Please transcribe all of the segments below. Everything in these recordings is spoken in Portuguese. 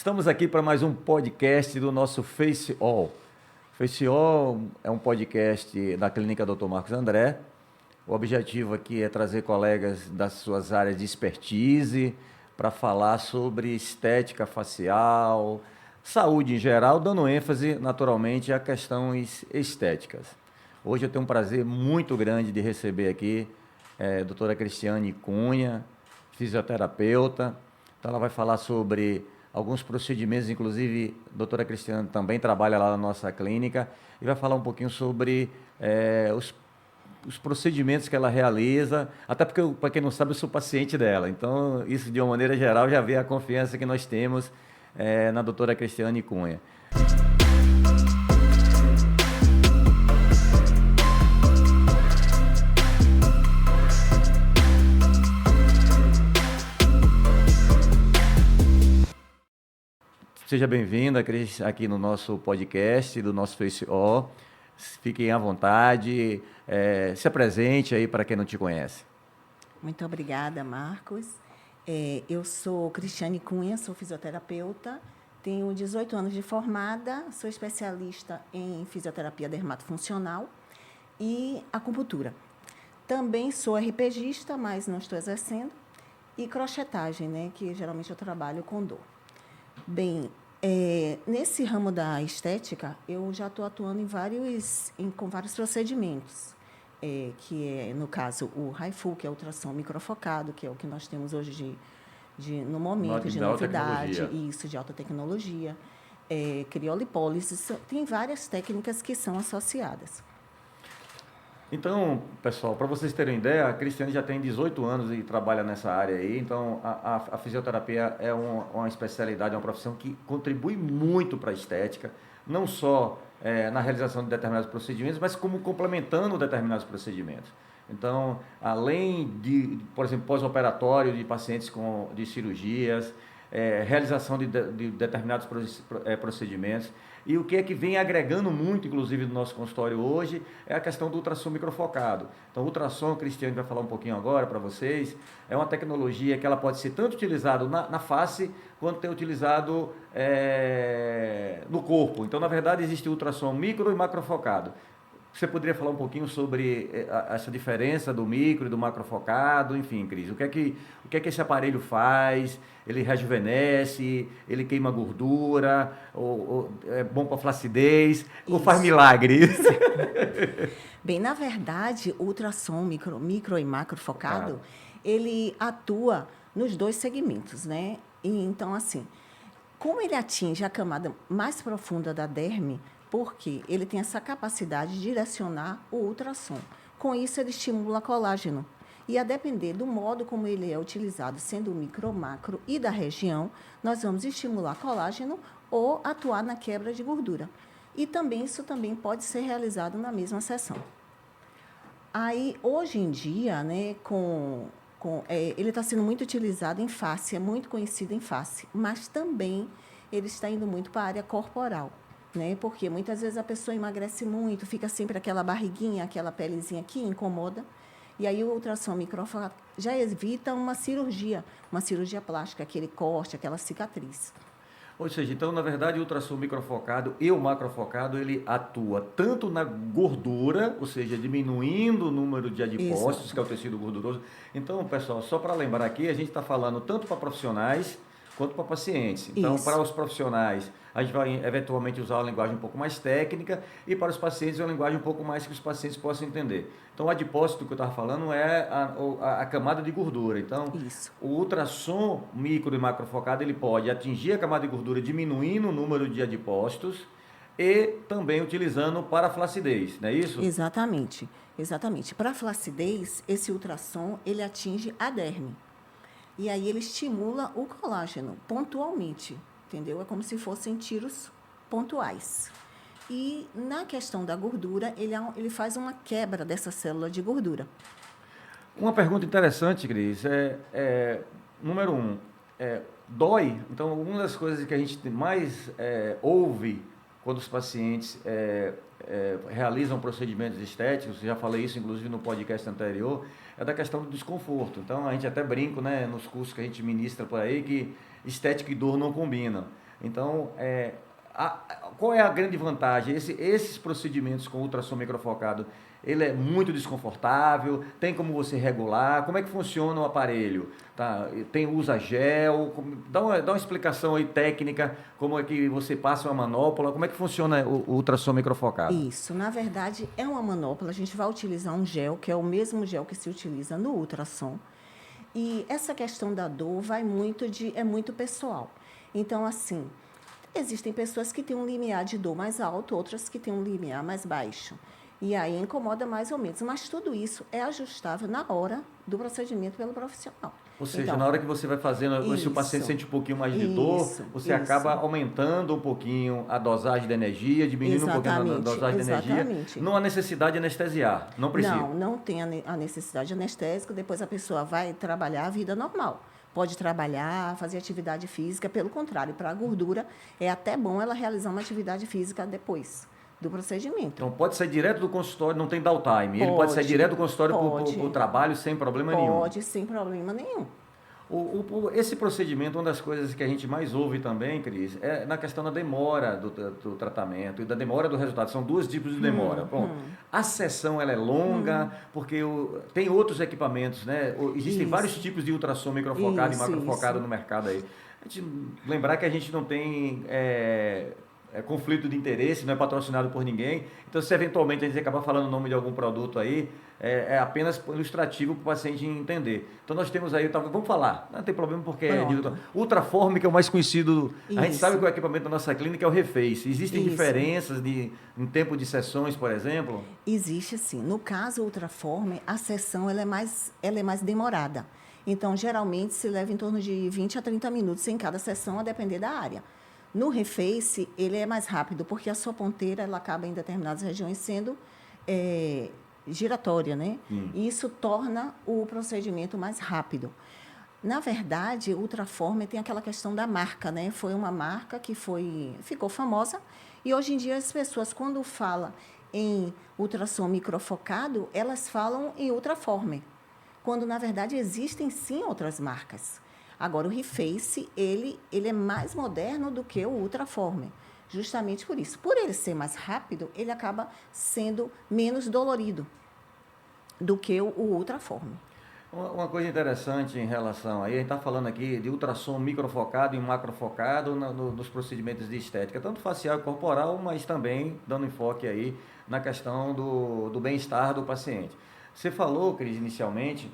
Estamos aqui para mais um podcast do nosso Face All. Face All é um podcast da Clínica Dr. Marcos André. O objetivo aqui é trazer colegas das suas áreas de expertise para falar sobre estética facial, saúde em geral, dando ênfase, naturalmente, a questões estéticas. Hoje eu tenho um prazer muito grande de receber aqui a doutora Cristiane Cunha, fisioterapeuta. Então ela vai falar sobre alguns procedimentos, inclusive a doutora Cristiane também trabalha lá na nossa clínica, e vai falar um pouquinho sobre os procedimentos que ela realiza, até porque, para quem não sabe, eu sou paciente dela. Então, isso de uma maneira geral já vê a confiança que nós temos na doutora Cristiane Cunha. Seja bem-vinda, Cris, aqui no nosso podcast, do nosso Face All. Fiquem à vontade, se apresente aí para quem não te conhece. Muito obrigada, Marcos. Eu sou Cristiane Cunha, sou fisioterapeuta, tenho 18 anos de formada, sou especialista em fisioterapia dermatofuncional e acupuntura. Também sou RPGista, mas não estou exercendo, e crochetagem, né, que geralmente eu trabalho com dor. Bem, nesse ramo da estética, eu já estou atuando com vários procedimentos, que é, no caso, o HIFU, que é ultrassom microfocado, que é o que nós temos hoje no momento, de novidade, isso, de alta tecnologia, criolipólise, tem várias técnicas que são associadas. Então, pessoal, para vocês terem ideia, a Cristiane já tem 18 anos e trabalha nessa área aí, então a fisioterapia é uma especialidade, é uma profissão que contribui muito para a estética, não só na realização de determinados procedimentos, mas como complementando determinados procedimentos. Então, além de, por exemplo, pós-operatório de pacientes de cirurgias, realização de determinados procedimentos. E o que é que vem agregando muito, inclusive, no nosso consultório hoje, é a questão do ultrassom microfocado. Então, o ultrassom, o Cristiane vai falar um pouquinho agora para vocês, é uma tecnologia que ela pode ser tanto utilizada na face, quanto ter utilizado no corpo. Então, na verdade, existe o ultrassom micro e macrofocado. Você poderia falar um pouquinho sobre essa diferença do micro e do macrofocado, enfim, Cris, o que é que esse aparelho faz? Ele rejuvenesce, ele queima gordura, ou é bom para flacidez, isso, ou faz milagre? Bem, na verdade, o ultrassom micro e macrofocado, ele atua nos dois segmentos, né? E, então, assim, como ele atinge a camada mais profunda da derme, porque ele tem essa capacidade de direcionar o ultrassom. Com isso, ele estimula colágeno. E a depender do modo como ele é utilizado, sendo o micro, macro e da região, nós vamos estimular colágeno ou atuar na quebra de gordura. E também isso também pode ser realizado na mesma sessão. Aí, hoje em dia, né, ele está sendo muito utilizado em face, é muito conhecido em face, mas também ele está indo muito para a área corporal. Né? Porque muitas vezes a pessoa emagrece muito, fica sempre aquela barriguinha, aquela pelezinha que incomoda. E aí o ultrassom microfocado já evita uma cirurgia plástica, aquele corte, aquela cicatriz. Ou seja, então, na verdade, o ultrassom microfocado e o macrofocado, ele atua tanto na gordura, ou seja, diminuindo o número de adipócitos, que é o tecido gorduroso. Então, pessoal, só para lembrar aqui, a gente está falando tanto para profissionais quanto para pacientes. Então, para os profissionais, a gente vai eventualmente usar uma linguagem um pouco mais técnica, e para os pacientes uma linguagem um pouco mais que os pacientes possam entender. Então, o adipócito que eu estava falando é a camada de gordura. Então, o ultrassom micro e macrofocado, ele pode atingir a camada de gordura diminuindo o número de adipócitos e também utilizando para a flacidez, não é isso? Exatamente. Para a flacidez, esse ultrassom, ele atinge a derme. E aí ele estimula o colágeno pontualmente, entendeu? É como se fossem tiros pontuais. E na questão da gordura, ele faz uma quebra dessa célula de gordura. Uma pergunta interessante, Cris, número 1, dói? Então, uma das coisas que a gente mais ouve quando os pacientes realizam procedimentos estéticos, já falei isso inclusive no podcast anterior, é da questão do desconforto. Então, a gente até brinca, né, nos cursos que a gente ministra por aí, que estética e dor não combinam. Então, qual é a grande vantagem? Esses procedimentos com ultrassom microfocado, ele é muito desconfortável, tem como você regular, como é que funciona o aparelho? Tá? Usa gel, dá uma explicação aí técnica, como é que você passa uma manopla, como é que funciona o ultrassom microfocado? Isso, na verdade, é uma manopla. A gente vai utilizar um gel, que é o mesmo gel que se utiliza no ultrassom. E essa questão da dor é muito pessoal. Então, assim, existem pessoas que têm um limiar de dor mais alto, outras que têm um limiar mais baixo. E aí incomoda mais ou menos. Mas tudo isso é ajustável na hora do procedimento pelo profissional. Ou seja, Então, na hora que você vai fazendo, se o paciente sente um pouquinho mais de dor, você acaba aumentando um pouquinho a dosagem de energia, diminuindo um pouquinho a dosagem de energia. Não há necessidade de anestesiar, não precisa. Não tem a necessidade de anestésico, depois a pessoa vai trabalhar a vida normal. Pode trabalhar, fazer atividade física, pelo contrário, para a gordura é até bom ela realizar uma atividade física depois do procedimento. Então pode sair direto do consultório, não tem downtime. Ele pode sair direto do consultório para o trabalho sem problema nenhum. Pode, sem problema nenhum. Esse procedimento, uma das coisas que a gente mais ouve também, Cris, é na questão da demora do tratamento e da demora do resultado. São dois tipos de demora. A sessão ela é longa, porque tem outros equipamentos, né? Existem vários tipos de ultrassom microfocado e macrofocado no mercado aí. A gente lembrar que a gente não tem conflito de interesse, não é patrocinado por ninguém. Então, se eventualmente a gente acabar falando o nome de algum produto aí, é apenas ilustrativo para o paciente entender. Então, nós temos aí, vamos falar, não tem problema porque Ultraform, que é o mais conhecido, a gente sabe que o equipamento da nossa clínica é o Reface. Existem diferenças em tempo de sessões, por exemplo? Existe sim. No caso Ultraform, a sessão ela é mais demorada. Então, geralmente, se leva em torno de 20 a 30 minutos em cada sessão, a depender da área. No Reface, ele é mais rápido, porque a sua ponteira ela acaba em determinadas regiões sendo giratória, né? E isso torna o procedimento mais rápido. Na verdade, o Ultraform tem aquela questão da marca, né? Foi uma marca que ficou famosa e hoje em dia as pessoas, quando falam em ultrassom microfocado, elas falam em Ultraform, quando na verdade existem sim outras marcas. Agora, o Reface, ele é mais moderno do que o Ultraform, justamente por isso. Por ele ser mais rápido, ele acaba sendo menos dolorido do que o Ultraform. Uma coisa interessante em relação a gente está falando aqui de ultrassom microfocado e macrofocado nos procedimentos de estética, tanto facial e corporal, mas também dando enfoque aí na questão do bem-estar do paciente. Você falou, Cris, inicialmente,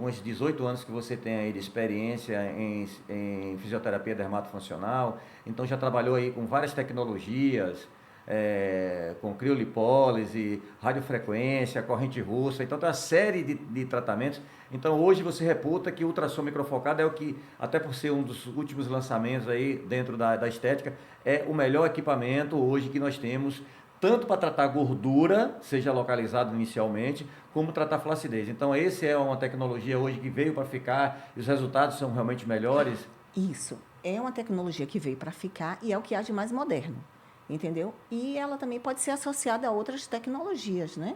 uns 18 anos que você tem aí de experiência em fisioterapia dermatofuncional, então já trabalhou aí com várias tecnologias, com criolipólise, radiofrequência, corrente russa, então tem uma série de tratamentos. Então hoje você reputa que o ultrassom microfocado é o que, até por ser um dos últimos lançamentos aí dentro da estética, é o melhor equipamento hoje que nós temos, tanto para tratar gordura, seja localizado inicialmente, como tratar flacidez. Então, essa é uma tecnologia hoje que veio para ficar e os resultados são realmente melhores? Isso. É uma tecnologia que veio para ficar e é o que há de mais moderno, entendeu? E ela também pode ser associada a outras tecnologias, né?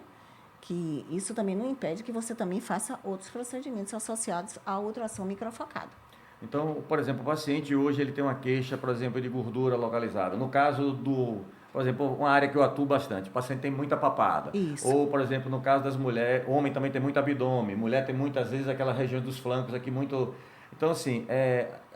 Que isso também não impede que você também faça outros procedimentos associados ao ultrassom microfocado. Então, por exemplo, o paciente hoje ele tem uma queixa, por exemplo, de gordura localizada. No caso por exemplo, uma área que eu atuo bastante, o paciente tem muita papada. Isso. Ou, por exemplo, no caso das mulheres, o homem também tem muito abdômen, mulher tem muitas vezes aquela região dos flancos aqui muito... Então, assim,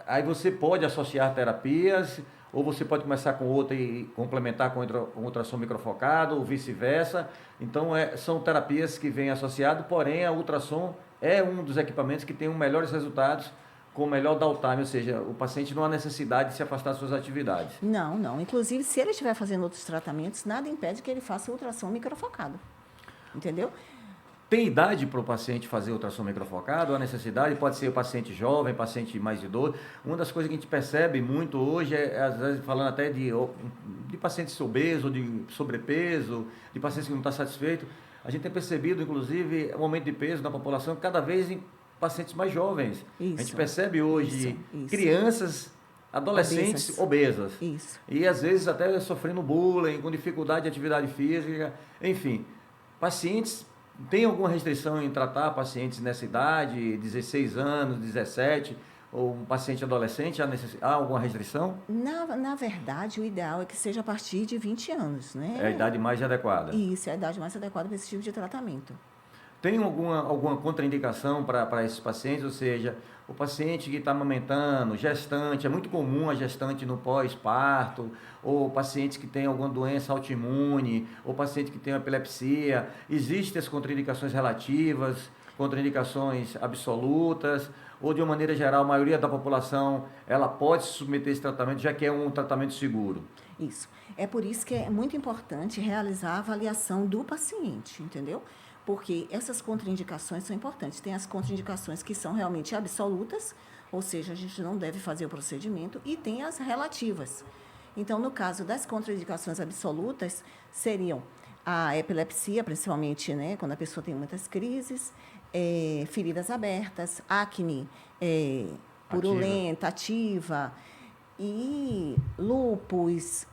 aí você pode associar terapias, ou você pode começar com outra e complementar com ultrassom microfocado, ou vice-versa. Então, são terapias que vêm associado, porém, a ultrassom é um dos equipamentos que tem melhores resultados, com melhor downtime, ou seja, o paciente não há necessidade de se afastar das suas atividades. Não. Inclusive, se ele estiver fazendo outros tratamentos, nada impede que ele faça ultrassom microfocado. Entendeu? Tem idade para o paciente fazer ultrassom microfocado? A necessidade pode ser o paciente jovem, paciente mais idoso. Uma das coisas que a gente percebe muito hoje às vezes, falando até de pacientes obesos, de sobrepeso, de pacientes que não estão satisfeitos. A gente tem percebido, inclusive, o aumento de peso na população cada vez em pacientes mais jovens. Isso, a gente percebe hoje crianças, adolescentes obesas. Isso. E às vezes até sofrendo bullying, com dificuldade de atividade física. Enfim, pacientes, tem alguma restrição em tratar pacientes nessa idade, 16 anos, 17? ou um paciente adolescente, há alguma restrição? Na verdade, o ideal é que seja a partir de 20 anos, né? É a idade mais adequada. Isso, é a idade mais adequada para esse tipo de tratamento. Tem alguma contraindicação para esses pacientes? Ou seja, o paciente que está amamentando, gestante, é muito comum a gestante no pós-parto, ou pacientes que têm alguma doença autoimune, ou paciente que tem epilepsia. Existem as contraindicações relativas, contraindicações absolutas, ou de uma maneira geral, a maioria da população ela pode se submeter a esse tratamento, já que é um tratamento seguro? Isso. É por isso que é muito importante realizar a avaliação do paciente, entendeu? Porque essas contraindicações são importantes. Tem as contraindicações que são realmente absolutas, ou seja, a gente não deve fazer o procedimento, e tem as relativas. Então, no caso das contraindicações absolutas, seriam a epilepsia, principalmente, né, quando a pessoa tem muitas crises, feridas abertas, acne purulenta, ativa, e lúpus.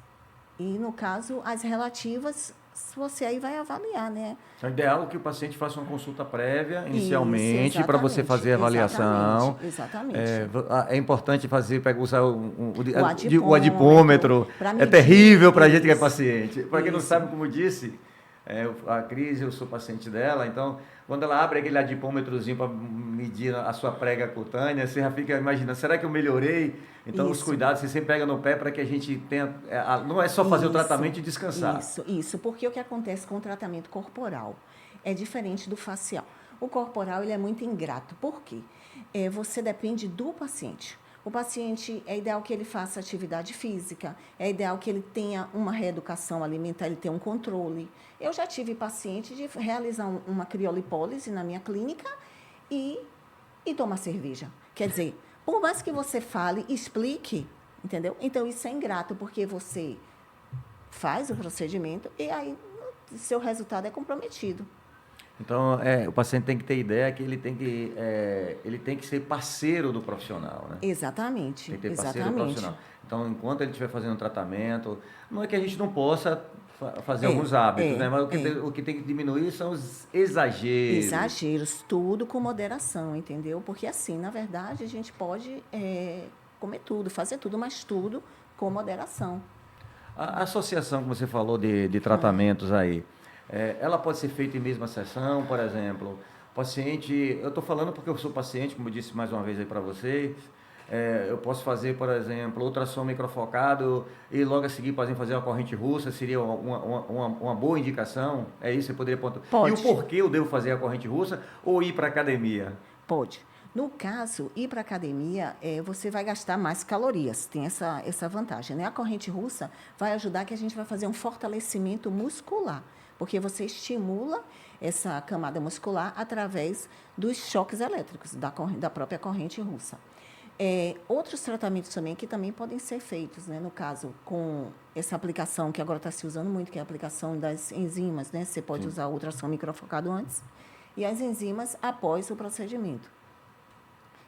E, no caso, as relativas, você aí vai avaliar, né? É ideal que o paciente faça uma consulta prévia, inicialmente, para você exatamente, fazer a avaliação. Exatamente. É importante usar O o adipômetro. pra É medir terrível para a gente que é isso. paciente. Para quem não Isso. sabe, como eu disse, a Cris, eu sou paciente dela, então, quando ela abre aquele adipômetrozinho para medir a sua prega cutânea, você já fica imaginando, será que eu melhorei? Então, os Isso. cuidados, você sempre pega no pé para que a gente tenha... Não é só fazer o tratamento e descansar. Isso, porque o que acontece com o tratamento corporal é diferente do facial. O corporal, ele é muito ingrato. Por quê? Você depende do paciente. O paciente, é ideal que ele faça atividade física, é ideal que ele tenha uma reeducação alimentar, ele tenha um controle. Eu já tive paciente de realizar uma criolipólise na minha clínica e tomar cerveja. Quer dizer, por mais que você fale, explique, entendeu? Então, isso é ingrato, porque você faz o procedimento e aí seu resultado é comprometido. Então, o paciente tem que ter ideia que ele tem que ser parceiro do profissional, né? Exatamente, Tem que ter parceiro do exatamente. profissional. Então, enquanto ele estiver fazendo tratamento, não é que a gente não possa fazer É, alguns hábitos, né? Mas é. o que tem que diminuir são os exageros. Exageros, tudo com moderação, entendeu? Porque assim, na verdade, a gente pode comer tudo, fazer tudo, mas tudo com moderação. A associação que você falou de tratamentos aí, ela pode ser feita em mesma sessão, por exemplo, paciente, eu estou falando porque eu sou paciente, como eu disse mais uma vez aí para vocês, eu posso fazer, por exemplo, ultrassom microfocado e logo a seguir fazer uma corrente russa, seria uma boa indicação? É isso? Você poderia pontuar? Pode. E o porquê eu devo fazer a corrente russa ou ir para a academia? Pode. No caso, ir para a academia, você vai gastar mais calorias, tem essa vantagem, né? A corrente russa vai ajudar que a gente vai fazer um fortalecimento muscular, porque você estimula essa camada muscular através dos choques elétricos da própria corrente russa. Outros tratamentos também que também podem ser feitos, né? No caso, com essa aplicação que agora está se usando muito, que é a aplicação das enzimas, né? Você pode usar o ultrassom microfocado antes e as enzimas após o procedimento.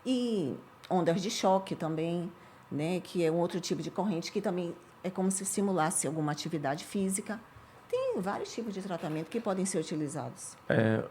E ondas de choque também, né? Que é um outro tipo de corrente que também é como se simulasse alguma atividade física. Tem vários tipos de tratamento que podem ser utilizados.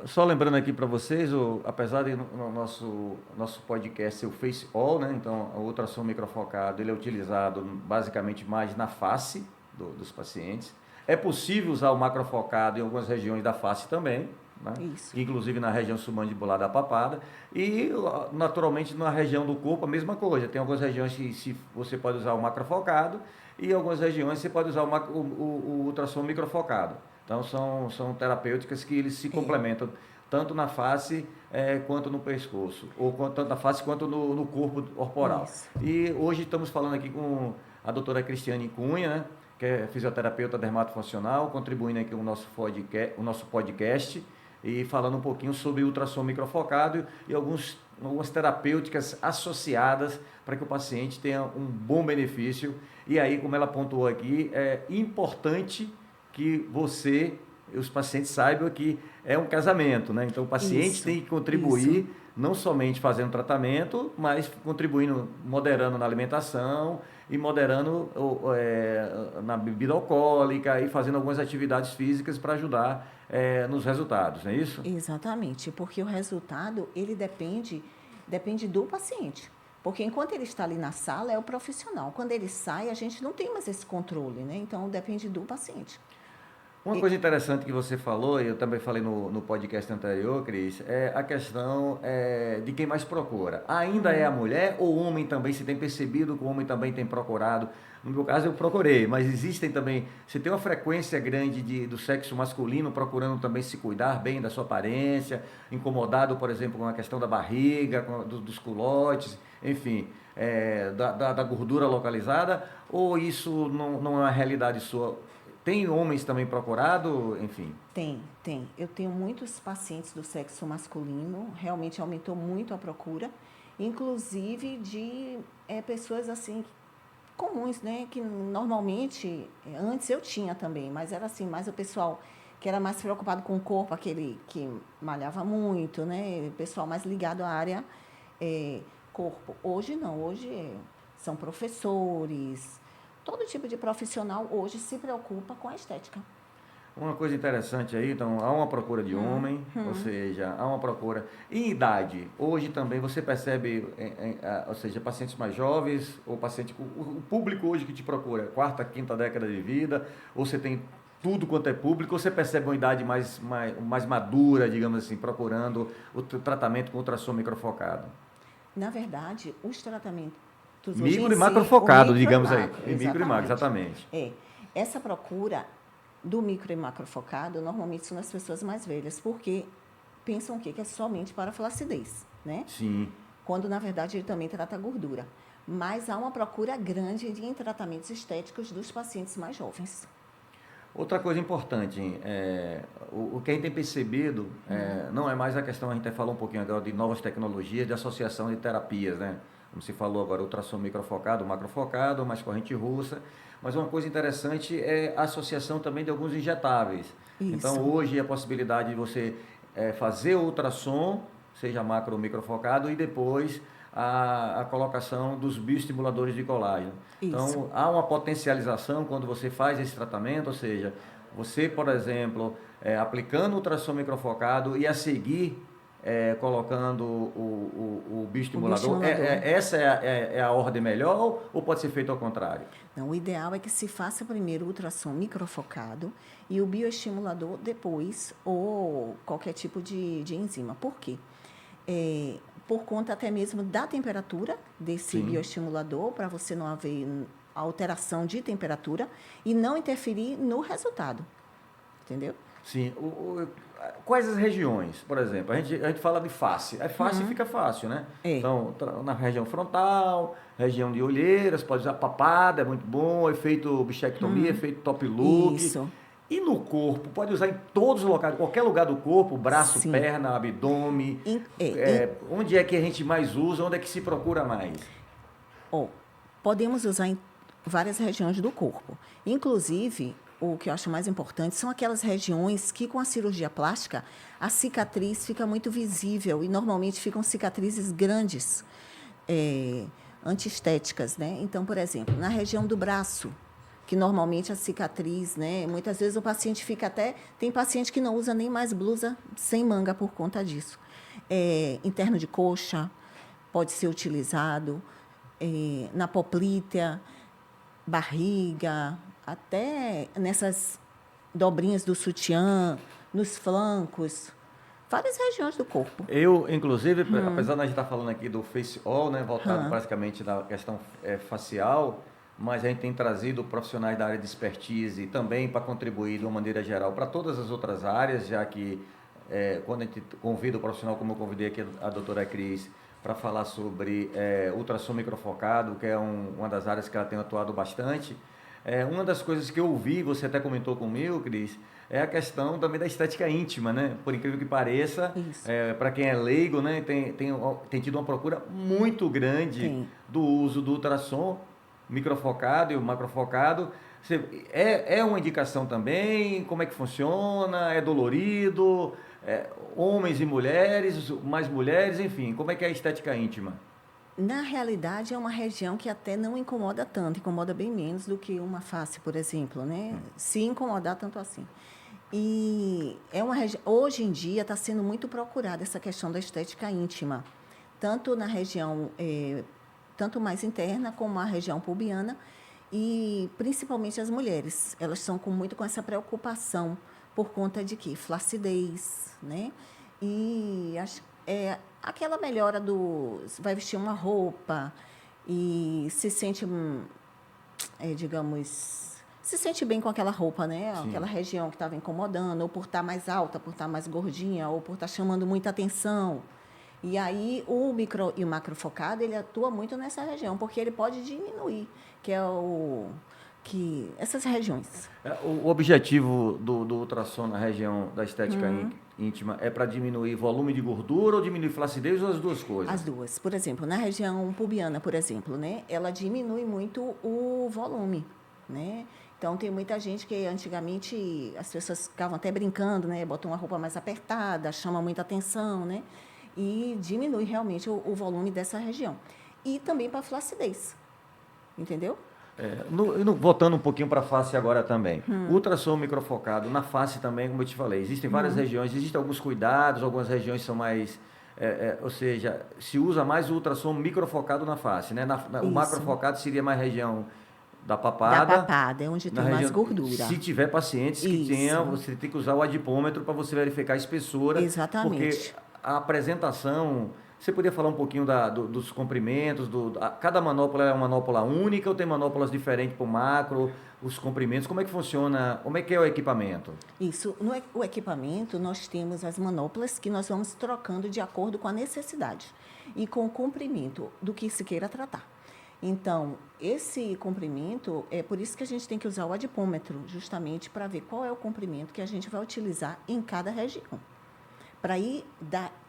Só lembrando aqui para vocês, apesar de no nosso podcast ser o Face All, né? Então o ultrassom microfocado ele é utilizado basicamente mais na face dos pacientes. É possível usar o macrofocado em algumas regiões da face também, né? Isso. Inclusive na região submandibular da papada e naturalmente na região do corpo a mesma coisa. Tem algumas regiões que você pode usar o macrofocado e em algumas regiões você pode usar o ultrassom microfocado. Então são terapêuticas que eles se complementam tanto na face quanto no pescoço, ou tanto na face quanto no corpo corporal. Isso. E hoje estamos falando aqui com a doutora Cristiane Cunha, né, que é fisioterapeuta dermatofuncional, contribuindo aqui com o nosso podcast e falando um pouquinho sobre ultrassom microfocado e algumas terapêuticas associadas para que o paciente tenha um bom benefício. E aí, como ela pontuou aqui, é importante que os pacientes saibam que é um casamento, né? Então, o paciente tem que contribuir, não somente fazendo tratamento, mas contribuindo, moderando na alimentação e moderando na bebida alcoólica e fazendo algumas atividades físicas para ajudar nos resultados, não é isso? Exatamente, porque o resultado, ele depende do paciente. Porque enquanto ele está ali na sala, é o profissional. Quando ele sai, a gente não tem mais esse controle, né? Então, depende do paciente. Uma coisa interessante que você falou, e eu também falei no podcast anterior, Cris, é a questão de quem mais procura. Ainda é a mulher ou o homem também? Se tem percebido que o homem também tem procurado? No meu caso, eu procurei, mas existem também. Você tem uma frequência grande do sexo masculino procurando também se cuidar bem da sua aparência, incomodado, por exemplo, com a questão da barriga, dos culotes, enfim, da gordura localizada, ou isso não é uma realidade sua? Tem homens também procurado, enfim? Tem. Eu tenho muitos pacientes do sexo masculino, realmente aumentou muito a procura, inclusive de pessoas assim comuns, né? Que normalmente, antes eu tinha também, mas era assim, mais o pessoal que era mais preocupado com o corpo, aquele que malhava muito, né? O pessoal mais ligado à área corpo. Hoje não, hoje são professores, todo tipo de profissional hoje se preocupa com a estética. Uma coisa interessante aí, então, há uma procura de homem, ou seja, há uma procura. Em idade, hoje também você percebe, ou seja, pacientes mais jovens, ou paciente, o público hoje que te procura, quarta, quinta década de vida, ou você tem tudo quanto é público, ou você percebe uma idade mais madura, digamos assim, procurando o tratamento com ultrassom microfocado? Na verdade, os tratamentos hoje Micro em e si, macrofocado, o micro e digamos aí. macro, E micro e macro, exatamente. exatamente. Essa procura do micro e macrofocado, normalmente são nas pessoas mais velhas, porque pensam que é somente para flacidez, né? Sim. Quando, na verdade, ele também trata a gordura. Mas há uma procura grande em tratamentos estéticos dos pacientes mais jovens. Outra coisa importante, o que a gente tem percebido não é mais a questão, a gente até falou um pouquinho agora de novas tecnologias, de associação de terapias, né? Como se falou agora, ultrassom microfocado, macrofocado, mais corrente russa. Mas uma coisa interessante é a associação também de alguns injetáveis. Então, Isso. hoje, a possibilidade de você fazer o ultrassom, seja macro ou microfocado, e depois a colocação dos bioestimuladores de colágeno. Isso. Então, há uma potencialização quando você faz esse tratamento, ou seja, você, por exemplo, aplicando o ultrassom microfocado e a seguir colocando o O bioestimulador, bioestimulador. essa é a ordem melhor ou pode ser feito ao contrário? Não, o ideal é que se faça primeiro o ultrassom microfocado e o bioestimulador depois, ou qualquer tipo de enzima. Por quê? Por conta até mesmo da temperatura desse Sim. bioestimulador, para você não haver alteração de temperatura e não interferir no resultado. Entendeu? Sim. Quais as regiões, por exemplo? A gente fala de face. É face fica fácil, né? Então, na região frontal, região de olheiras, pode usar papada, é muito bom, efeito bichectomia, efeito top look. Isso. E no corpo, pode usar em todos os locais, qualquer lugar do corpo, braço, Sim. perna, abdômen. Onde é que a gente mais usa, onde é que se procura mais? Podemos usar em várias regiões do corpo. Inclusive, o que eu acho mais importante são aquelas regiões que, com a cirurgia plástica, a cicatriz fica muito visível e normalmente ficam cicatrizes grandes, antiestéticas, né? Então, por exemplo, na região do braço, que normalmente a cicatriz, né? Muitas vezes o paciente fica até... Tem paciente que não usa nem mais blusa sem manga por conta disso. Interno de coxa pode ser utilizado, na poplítea, barriga, até nessas dobrinhas do sutiã, nos flancos, várias regiões do corpo. Eu, inclusive, apesar de a gente estar falando aqui do face all, né, voltado praticamente da questão facial, mas a gente tem trazido profissionais da área de expertise também para contribuir de uma maneira geral para todas as outras áreas, já que quando a gente convida o profissional, como eu convidei aqui a doutora Cris, para falar sobre ultrassom microfocado, que é uma das áreas que ela tem atuado bastante. Uma das coisas que eu ouvi, você até comentou comigo, Cris, é a questão também da estética íntima, né? Por incrível que pareça, para quem é leigo, né, tem tido uma procura muito grande do uso do ultrassom microfocado e o macrofocado. É uma indicação também? Como é que funciona? É dolorido? Homens e mulheres, mais mulheres, enfim, como é que é a estética íntima? Na realidade, é uma região que até não incomoda tanto, incomoda bem menos do que uma face, por exemplo, né? Se incomodar tanto assim. E hoje em dia está sendo muito procurada essa questão da estética íntima, tanto na região tanto mais interna como a região pubiana, e principalmente as mulheres. Elas estão muito com essa preocupação por conta de quê? Flacidez, né? E aquela melhora vai vestir uma roupa e se sente, digamos, se sente bem com aquela roupa, né? Sim. Aquela região que estava incomodando, ou por estar mais alta, por estar mais gordinha, ou por estar chamando muita atenção. E aí o micro e o macrofocado, ele atua muito nessa região, porque ele pode diminuir, essas regiões. O objetivo do ultrassom na região da estética íntima é para diminuir volume de gordura ou diminuir flacidez ou as duas coisas? As duas. Por exemplo, na região pubiana, por exemplo, né, ela diminui muito o volume, né? Então, tem muita gente que antigamente as pessoas ficavam até brincando, né? Botam uma roupa mais apertada, chama muita atenção, né? E diminui realmente o volume dessa região. E também para a flacidez, entendeu? Voltando um pouquinho para a face agora também. Ultrassom microfocado na face também, como eu te falei, existem várias regiões, existem alguns cuidados, algumas regiões são mais... ou seja, se usa mais o ultrassom microfocado na face, né? O macrofocado seria mais região da papada. Da papada, é onde tem mais gordura. Se tiver pacientes que tenham, você tem que usar o adipômetro para você verificar a espessura. Exatamente. Porque a apresentação... Você podia falar um pouquinho dos comprimentos? Cada manopla é uma manopla única ou tem manoplas diferentes para o macro, os comprimentos? Como é que funciona? Como é que é o equipamento? Isso. O equipamento, nós temos as manoplas que nós vamos trocando de acordo com a necessidade e com o comprimento do que se queira tratar. Então, esse comprimento, é por isso que a gente tem que usar o adipômetro, justamente para ver qual é o comprimento que a gente vai utilizar em cada região. Para aí,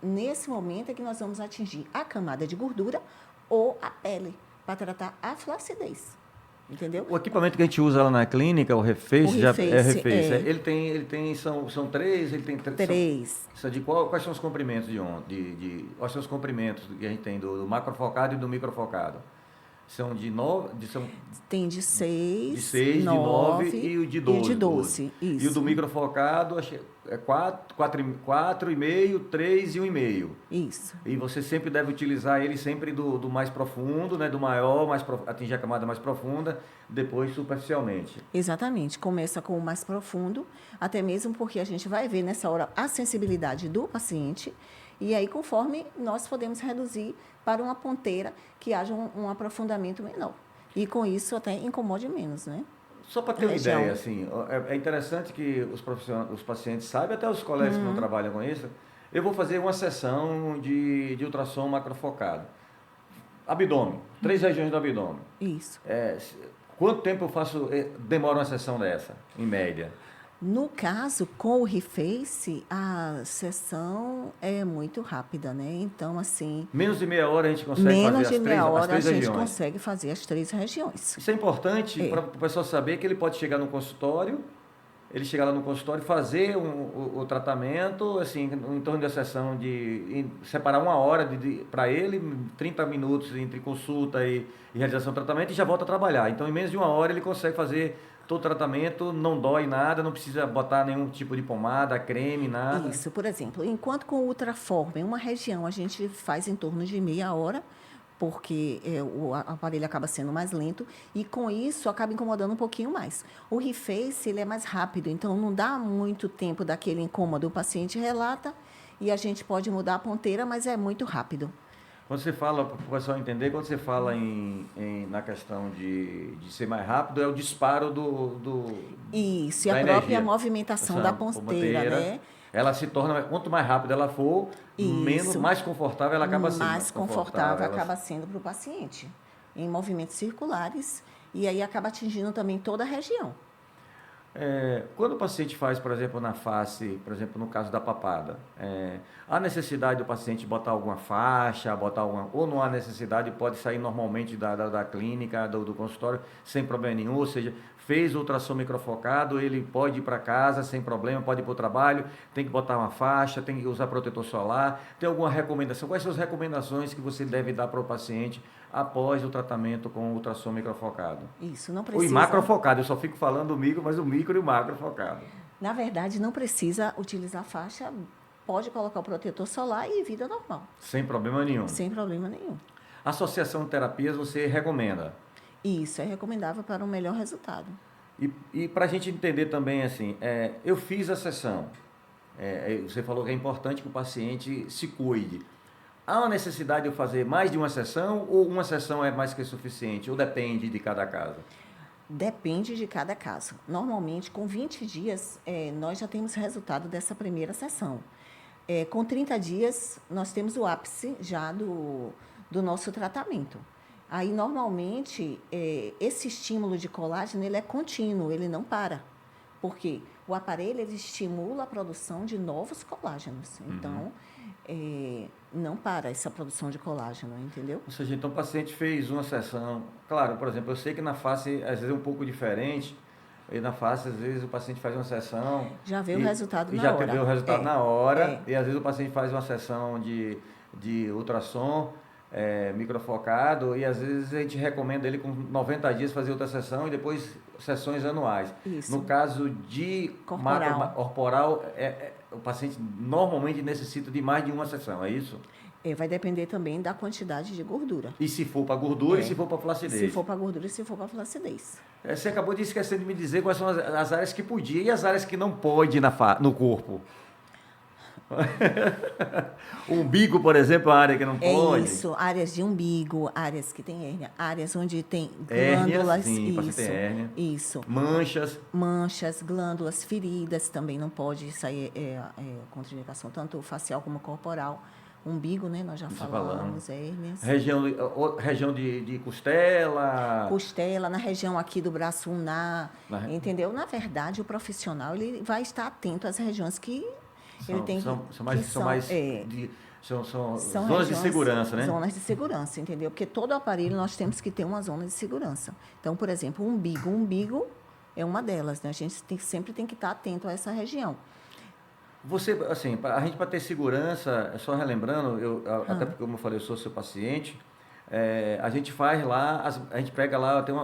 nesse momento é que nós vamos atingir a camada de gordura ou a pele, para tratar a flacidez. Entendeu? O equipamento que a gente usa lá na clínica, o Reface, já é Reface. Ele tem, são três, ele tem três. Quais são os comprimentos quais são os comprimentos que a gente tem do macrofocado e do microfocado? São de 9... Tem de 6, de 6, de 9 e o de 12. E de 12, isso. E o do microfocado é 4,5, 3 e 1,5. Isso. E você sempre deve utilizar ele sempre do mais profundo, né? Do maior, atingir a camada mais profunda, depois superficialmente. Exatamente. Começa com o mais profundo, até mesmo porque a gente vai ver nessa hora a sensibilidade do paciente. E aí, conforme nós podemos reduzir para uma ponteira que haja um aprofundamento menor. E com isso até incomode menos, né? Só para ter uma ideia, assim, é interessante que os pacientes saibam, até os colegas que não trabalham com isso, eu vou fazer uma sessão de ultrassom macrofocado. Abdômen, 3 regiões do abdômen. Isso. Quanto tempo demora uma sessão dessa, em média? No caso, com o Reface, a sessão é muito rápida, né? Então, assim... Menos de meia hora a gente consegue fazer as 3 regiões? Menos de meia hora a gente consegue fazer as 3 regiões. Isso é importante para o pessoal saber que ele pode chegar no consultório, fazer o tratamento, assim, em torno da sessão separar uma hora para ele, 30 minutos entre consulta e realização do tratamento e já volta a trabalhar. Então, em menos de uma hora ele consegue fazer todo o tratamento, não dói nada, não precisa botar nenhum tipo de pomada, creme, nada. Isso, por exemplo, enquanto com o Ultraform, em uma região a gente faz em torno de meia hora, porque o aparelho acaba sendo mais lento, e com isso acaba incomodando um pouquinho mais. O Reface, ele é mais rápido, então não dá muito tempo daquele incômodo. O paciente relata e a gente pode mudar a ponteira, mas é muito rápido. Quando você fala, para o pessoal entender, quando você fala na questão de ser mais rápido, é o disparo Isso, e a própria movimentação da ponteira, né? Ela se torna, quanto mais rápida ela for, mais confortável ela acaba sendo. Mais confortável acaba sendo para o paciente, em movimentos circulares, e aí acaba atingindo também toda a região. Quando o paciente faz, por exemplo, na face, por exemplo, no caso da papada, há necessidade do paciente botar alguma faixa, ou não há necessidade, pode sair normalmente da clínica, do consultório, sem problema nenhum, ou seja, fez o ultrassom microfocado, ele pode ir para casa sem problema, pode ir para o trabalho, tem que botar uma faixa, tem que usar protetor solar, tem alguma recomendação? Quais são as recomendações que você deve dar para o paciente após o tratamento com o ultrassom microfocado? Isso, não precisa... O macrofocado, eu só fico falando do micro, mas o micro e o macrofocado. Na verdade, não precisa utilizar faixa, pode colocar o protetor solar e vida normal. Sem problema nenhum. Sem problema nenhum. associação de terapias você recomenda? Isso é recomendável para um melhor resultado. E para a gente entender também, assim, eu fiz a sessão, você falou que é importante que o paciente se cuide. Há uma necessidade de eu fazer mais de uma sessão ou uma sessão é mais que suficiente? Ou depende de cada caso? Depende de cada caso. Normalmente, com 20 dias, nós já temos resultado dessa primeira sessão. Com 30 dias, nós temos o ápice já do nosso tratamento. Aí, normalmente, esse estímulo de colágeno ele é contínuo, ele não para. Porque o aparelho ele estimula a produção de novos colágenos. Então, não para essa produção de colágeno, entendeu? Ou seja, então o paciente fez uma sessão. Claro, por exemplo, eu sei que na face às vezes é um pouco diferente. E na face, às vezes, o paciente faz uma sessão. Já vê o resultado na já hora. Já vê o resultado na hora. É. E às vezes o paciente faz uma sessão de ultrassom microfocado. E às vezes a gente recomenda ele com 90 dias fazer outra sessão e depois sessões anuais. Isso. No caso de corporal, o paciente normalmente necessita de mais de uma sessão, é isso? Vai depender também da quantidade de gordura. E se for para gordura e se for para flacidez? Se for para gordura e se for para flacidez. Você acabou de esquecer de me dizer quais são as áreas que podia e as áreas que não pode no corpo. O umbigo, por exemplo, é uma área que não pode. Isso, áreas de umbigo, áreas que tem hérnia, áreas onde tem hérnia, glândulas. Sim, isso, tem hérnia. Isso. Manchas, glândulas, feridas também não pode sair contraindicação, tanto facial como corporal. Umbigo, né? Nós já falamos, hérnias. Região de costela. Costela, na região aqui do braço ulnar, entendeu? Na verdade, o profissional ele vai estar atento às regiões que ele tem são zonas de segurança, né? Zonas de segurança, entendeu? Porque todo aparelho nós temos que ter uma zona de segurança. Então, por exemplo, o umbigo é uma delas, né? A gente sempre tem que estar atento a essa região. Você, assim, a gente para ter segurança, só relembrando, até porque, como eu falei, eu sou seu paciente, a gente faz lá, a gente pega lá, tem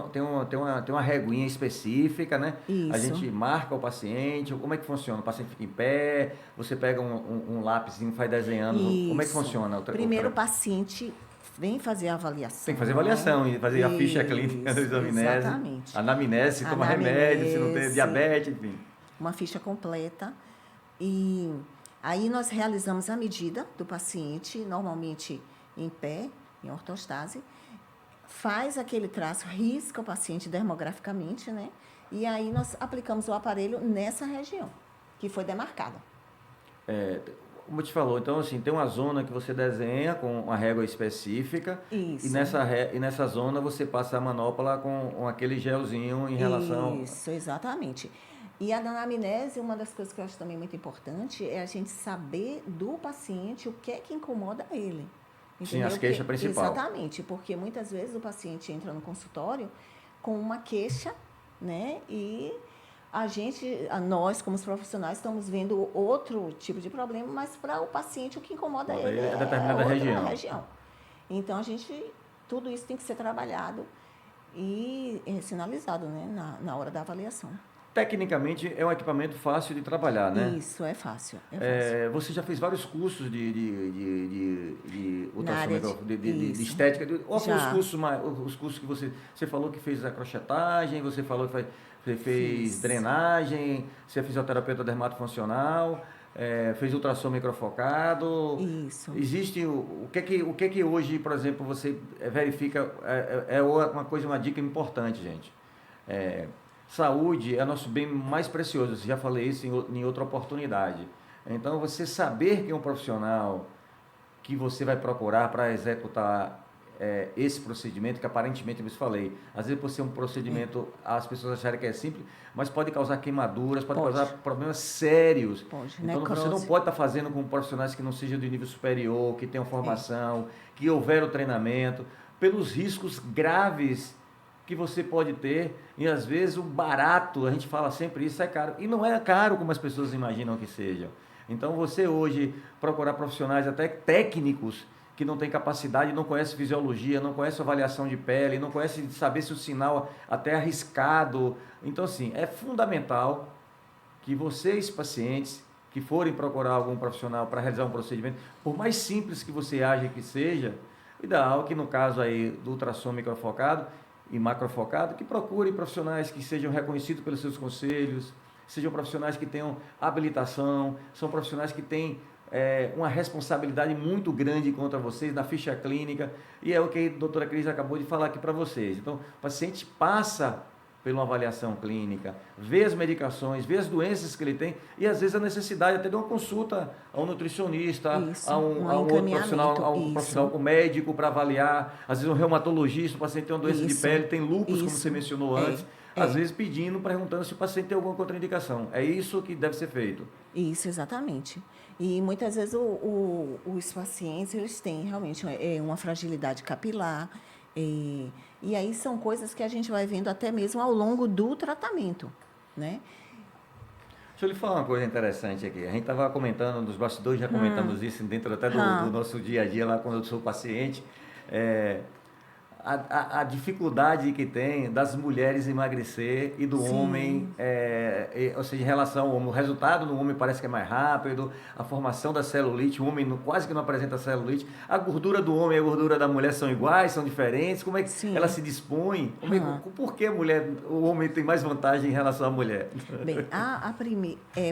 uma reguinha específica, né? Isso. A gente marca o paciente, como é que funciona? O paciente fica em pé, você pega um lápis e vai desenhando, Isso. Como é que funciona? Primeiro o paciente vem fazer a avaliação. Tem que fazer avaliação, e fazer a ficha clínica do examinese. Exatamente. Anamnese, se toma remédio, se não tem diabetes, enfim. Uma ficha completa. E aí nós realizamos a medida do paciente, normalmente em pé, em ortostase, faz aquele traço, risca o paciente dermograficamente, né? E aí nós aplicamos o aparelho nessa região, que foi demarcada. Como te falou, então assim, tem uma zona que você desenha com uma régua específica. Isso. E nessa zona você passa a manopla com aquele gelzinho em relação... Isso, exatamente. E a anamnese, uma das coisas que eu acho também muito importante é a gente saber do paciente o que é que incomoda ele. Entendeu? Sim, as queixas principais. Exatamente, porque muitas vezes o paciente entra no consultório com uma queixa, né? E nós como profissionais, estamos vendo outro tipo de problema, mas para o paciente o que incomoda ele é determinada região. Então, tudo isso tem que ser trabalhado e sinalizado, né? Na hora da avaliação. Tecnicamente, é um equipamento fácil de trabalhar, né? Isso, é fácil. Você já fez vários cursos de ultrassom, de estética, os cursos que você falou que fez a crochetagem, você falou que fez drenagem, você é fisioterapeuta dermatofuncional, fez ultrassom microfocado. Isso. Existe o que que hoje, por exemplo, você verifica, uma dica importante, gente. Saúde é nosso bem mais precioso, eu já falei isso em outra oportunidade. Então, você saber que é um profissional que você vai procurar para executar esse procedimento, que aparentemente, eu falei, às vezes por ser um procedimento, as pessoas acharem que é simples, mas pode causar queimaduras, pode causar problemas sérios. Pode. Então, Necrose. Você não pode estar fazendo com profissionais que não sejam de nível superior, que tenham formação, que houveram treinamento, pelos riscos graves que você pode ter, e às vezes o barato, a gente fala sempre isso, é caro. E não é caro como as pessoas imaginam que seja. Então você hoje procurar profissionais até técnicos que não têm capacidade, não conhecem fisiologia, não conhecem avaliação de pele, não conhecem saber se o sinal até arriscado. Então assim, é fundamental que vocês, pacientes, que forem procurar algum profissional para realizar um procedimento, por mais simples que você ache que seja, O ideal é que no caso aí do ultrassom microfocado e macrofocado, que procure profissionais que sejam reconhecidos pelos seus conselhos, sejam profissionais que tenham habilitação, são profissionais que têm uma responsabilidade muito grande contra vocês na ficha clínica, e é o que a doutora Cris acabou de falar aqui para vocês. Então, o paciente passa por uma avaliação clínica, vê as medicações, vê as doenças que ele tem, e às vezes a necessidade até de uma consulta a um nutricionista, Isso, a um outro profissional, a um profissional com médico para avaliar, às vezes um reumatologista, o paciente tem uma doença de pele, tem lúpus, como você mencionou antes, às vezes pedindo, perguntando se o paciente tem alguma contraindicação. É isso que deve ser feito. Isso, exatamente. E muitas vezes os pacientes, eles têm realmente uma fragilidade capilar, e aí são coisas que a gente vai vendo até mesmo ao longo do tratamento, né? Deixa eu lhe falar uma coisa interessante aqui. A gente estava comentando nos bastidores, já comentamos isso dentro até do nosso dia a dia lá quando eu sou paciente. A dificuldade que tem das mulheres emagrecer e do homem, ou seja, em relação ao homem, o resultado no homem parece que é mais rápido, a formação da celulite, o homem quase que não apresenta celulite, a gordura do homem e a gordura da mulher são iguais, são diferentes, como é que ela se dispõe, por que o homem tem mais vantagem em relação à mulher? Bem,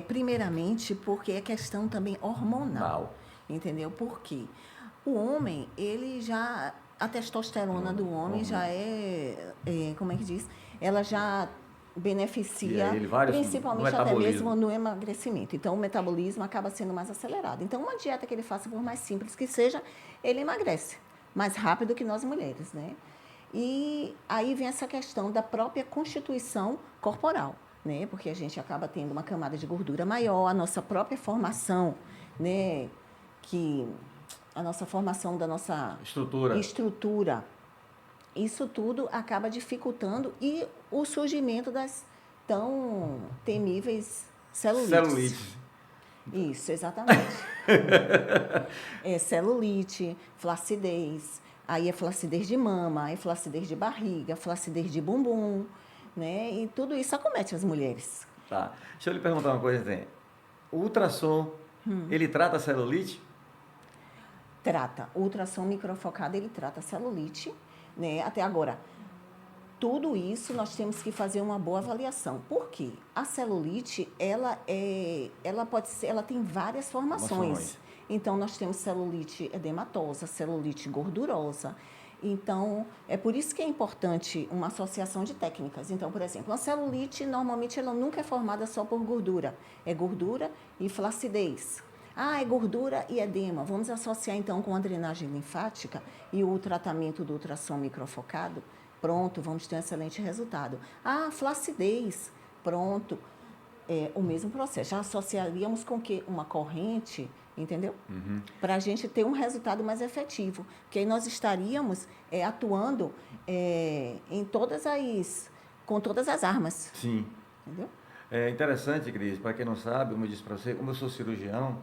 primeiramente porque é questão também hormonal, entendeu? Por quê? O homem, ele já... A testosterona do homem já como é que diz? Ela já beneficia, principalmente até mesmo no emagrecimento. Então, o metabolismo acaba sendo mais acelerado. Então, uma dieta que ele faça, por mais simples que seja, ele emagrece mais rápido que nós mulheres, né? E aí vem essa questão da própria constituição corporal, né? Porque a gente acaba tendo uma camada de gordura maior, a nossa própria formação, né? A nossa formação da nossa estrutura, isso tudo acaba dificultando e o surgimento das tão temíveis celulites. Isso, exatamente. Celulite, flacidez, aí é flacidez de mama, é flacidez de barriga, flacidez de bumbum, né? E tudo isso acomete as mulheres. Tá. Deixa eu lhe perguntar uma coisa, assim. O ultrassom, ele trata a celulite? Trata. O ultrassom microfocado, ele trata a celulite, né? Até agora, tudo isso nós temos que fazer uma boa avaliação. Por quê? A celulite, ela tem várias formações. Então, nós temos celulite edematosa, celulite gordurosa. Então, é por isso que é importante uma associação de técnicas. Então, por exemplo, a celulite, normalmente, ela nunca é formada só por gordura. É gordura e flacidez. É gordura e edema. Vamos associar, então, com a drenagem linfática e o tratamento do ultrassom microfocado. Pronto, vamos ter um excelente resultado. Flacidez. Pronto. O mesmo processo. Já associaríamos com o quê? Uma corrente, entendeu? Para a gente ter um resultado mais efetivo. Porque aí nós estaríamos atuando com todas as armas. Sim. Entendeu? É interessante, Cris, para quem não sabe, como eu disse para você, como eu sou cirurgião,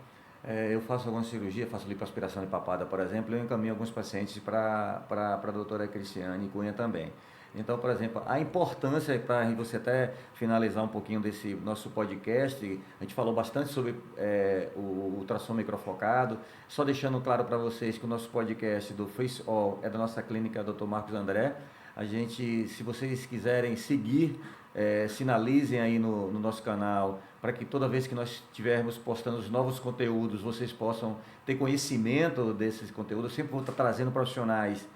eu faço alguma cirurgia, faço lipoaspiração de papada, por exemplo, eu encaminho alguns pacientes para a doutora Cristiane Cunha também. Então, por exemplo, a importância, para você até finalizar um pouquinho desse nosso podcast, a gente falou bastante sobre o ultrassom microfocado, só deixando claro para vocês que o nosso podcast do Face All é da nossa clínica Dr. Marcos André. A gente, se vocês quiserem seguir, sinalizem aí no nosso canal, para que toda vez que nós estivermos postando os novos conteúdos, vocês possam ter conhecimento desses conteúdos. Eu sempre vou estar trazendo profissionais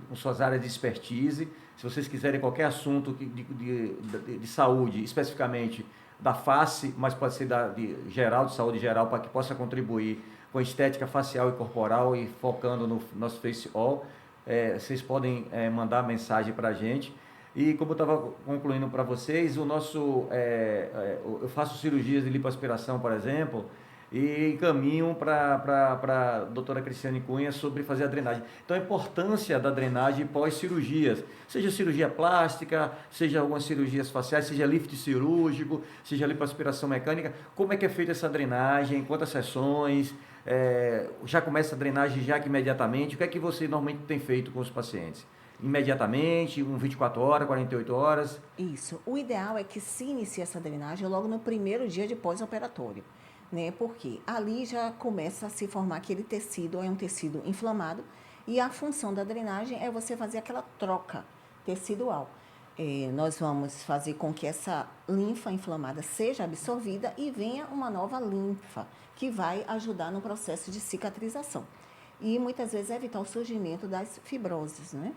com suas áreas de expertise. Se vocês quiserem qualquer assunto de saúde, especificamente da face, mas pode ser de saúde geral, para que possa contribuir com estética facial e corporal e focando no nosso Face All, vocês podem mandar mensagem para a gente. E como eu estava concluindo para vocês, eu faço cirurgias de lipoaspiração, por exemplo, e encaminho para a doutora Cristiane Cunha sobre fazer a drenagem. Então, a importância da drenagem pós-cirurgias, seja cirurgia plástica, seja algumas cirurgias faciais, seja lift cirúrgico, seja lipoaspiração mecânica, como é que é feita essa drenagem, quantas sessões, já começa a drenagem já que imediatamente, o que é que você normalmente tem feito com os pacientes? Imediatamente, 24 horas, 48 horas? Isso. O ideal é que se inicie essa drenagem logo no primeiro dia de pós-operatório, né? Porque ali já começa a se formar aquele tecido, é um tecido inflamado, E a função da drenagem é você fazer aquela troca tecidual. Nós vamos fazer com que essa linfa inflamada seja absorvida e venha uma nova linfa, que vai ajudar no processo de cicatrização. E muitas vezes evitar o surgimento das fibroses, né?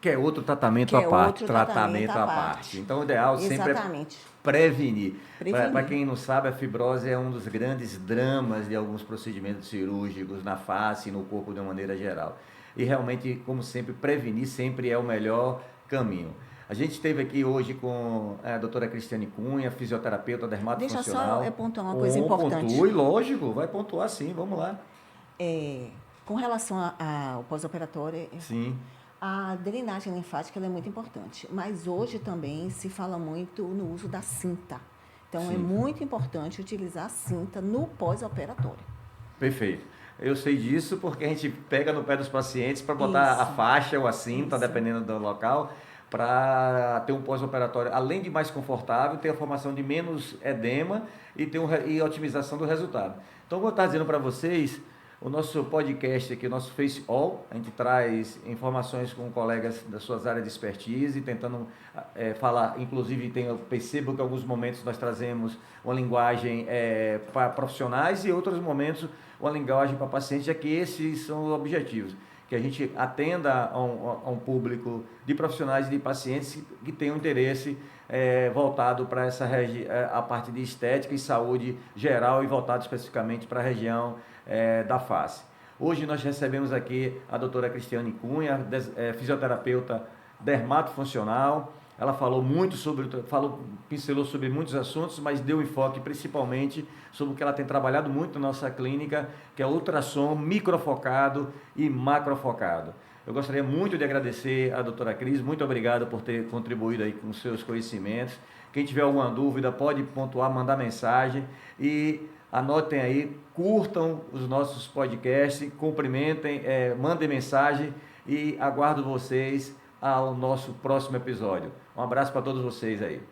Que é outro tratamento Que à é parte. outro tratamento à Parte. parte. Então, o ideal sempre Exatamente. é prevenir. Prevenir. Para quem não sabe, a fibrose é um dos grandes dramas de alguns procedimentos cirúrgicos na face e no corpo de uma maneira geral. E realmente, como sempre, prevenir sempre é o melhor caminho. A gente esteve aqui hoje com a doutora Cristiane Cunha, fisioterapeuta dermatofuncional. Deixa só pontuar uma coisa importante. Pontue, lógico, vai pontuar sim, vamos lá. Com relação ao pós-operatório, Sim. a drenagem linfática ela é muito importante, mas hoje também se fala muito no uso da cinta. Então, Sim. é muito importante utilizar a cinta no pós-operatório. Perfeito. Eu sei disso porque a gente pega no pé dos pacientes para botar a faixa ou a cinta, dependendo do local, para ter um pós-operatório, além de mais confortável, ter a formação de menos edema e ter e otimização do resultado. Então, como eu estava dizendo para vocês, o nosso podcast aqui, o nosso Face All, a gente traz informações com colegas das suas áreas de expertise, tentando falar, inclusive eu percebo que em alguns momentos nós trazemos uma linguagem para profissionais e em outros momentos uma linguagem para pacientes, já que esses são os objetivos, que a gente atenda a um público de profissionais e de pacientes que tenham interesse voltado para a parte de estética e saúde geral e voltado especificamente para a região da face. Hoje nós recebemos aqui a doutora Cristiane Cunha, fisioterapeuta dermatofuncional. Ela falou muito pincelou sobre muitos assuntos, mas deu enfoque principalmente sobre o que ela tem trabalhado muito na nossa clínica, que é ultrassom microfocado e macrofocado. Eu gostaria muito de agradecer a doutora Cris, muito obrigado por ter contribuído aí com os seus conhecimentos. Quem tiver alguma dúvida pode pontuar, mandar mensagem e anotem aí, curtam os nossos podcasts, cumprimentem, mandem mensagem e aguardo vocês ao nosso próximo episódio. Um abraço para todos vocês aí.